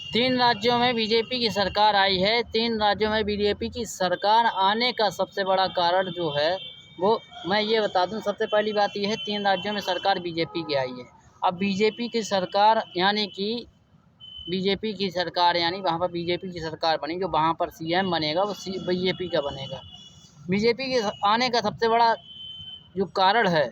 3 राज्यों में बीजेपी की सरकार आई है। 3 राज्यों में बीजेपी की सरकार आने का सबसे बड़ा कारण जो है वो मैं ये बता दूं। सबसे पहली बात ये है, 3 राज्यों में सरकार बीजेपी की आई है। अब बीजेपी की सरकार यानी कि बीजेपी की सरकार यानी वहाँ पर बीजेपी की सरकार बनी, जो वहाँ पर सीएम बनेगा वो बीजेपी का बनेगा। बीजेपी के आने का सबसे बड़ा जो कारण है,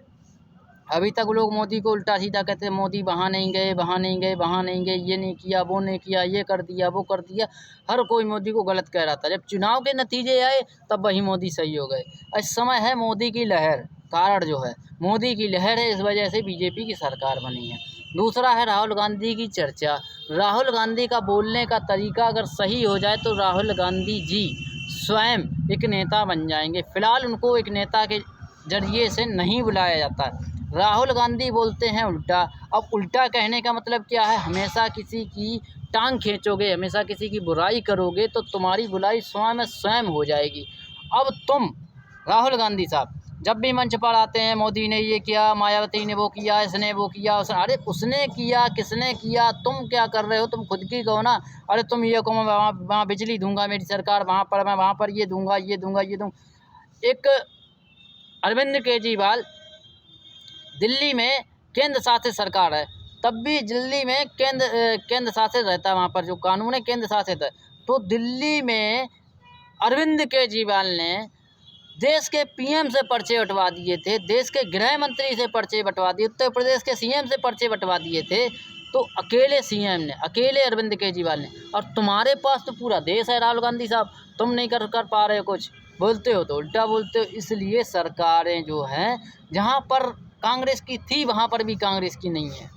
अभी तक लोग मोदी को उल्टा सीधा कहते हैं, मोदी वहाँ नहीं गए, वहाँ नहीं गए, वहाँ नहीं गए, ये नहीं किया, वो नहीं किया, ये कर दिया, वो कर दिया। हर कोई मोदी को गलत कह रहा था। जब चुनाव के नतीजे आए तब वही मोदी सही हो गए। इस समय है मोदी की लहर, कारण जो है मोदी की लहर है, इस वजह से बीजेपी की सरकार बनी है। दूसरा है राहुल गांधी की चर्चा। राहुल गांधी का बोलने का तरीका अगर सही हो जाए तो राहुल गांधी जी स्वयं एक नेता बन जाएंगे। फिलहाल उनको एक नेता के जरिए से नहीं बुलाया जाता है। राहुल गांधी बोलते हैं उल्टा। अब उल्टा कहने का मतलब क्या है? हमेशा किसी की टांग खींचोगे, हमेशा किसी की बुराई करोगे तो तुम्हारी बुराई स्वयं स्वयं हो जाएगी। अब तुम राहुल गांधी साहब जब भी मंच पर आते हैं, मोदी ने ये किया, मायावती ने वो किया, इसने वो किया, अरे उसने किया, किसने किया, तुम क्या कर रहे हो? तुम खुद की कहो ना। अरे तुम ये कहो, मैं वहाँ बिजली दूंगा, मेरी सरकार वहाँ पर, मैं वहाँ पर ये दूंगा, ये दूंगा, ये दूंगा। एक अरविंद केजरीवाल दिल्ली में केंद्र शासित सरकार है, तब भी दिल्ली में केंद्र शासित रहता है, वहाँ पर जो कानून है केंद्र शासित है। तो दिल्ली में अरविंद केजरीवाल ने देश के पीएम से पर्चे बंटवा दिए थे, देश के गृह मंत्री से पर्चे बंटवा दिए, उत्तर प्रदेश के सीएम से पर्चे बंटवा दिए थे। तो अकेले सीएम ने, अकेले अरविंद केजरीवाल ने, और तुम्हारे पास तो पूरा देश है राहुल गांधी साहब, तुम नहीं कर पा रहे हो कुछ, बोलते हो तो उल्टा बोलते हो। इसलिए सरकारें जो हैं, जहाँ पर कांग्रेस की थी वहाँ पर भी कांग्रेस की नहीं है।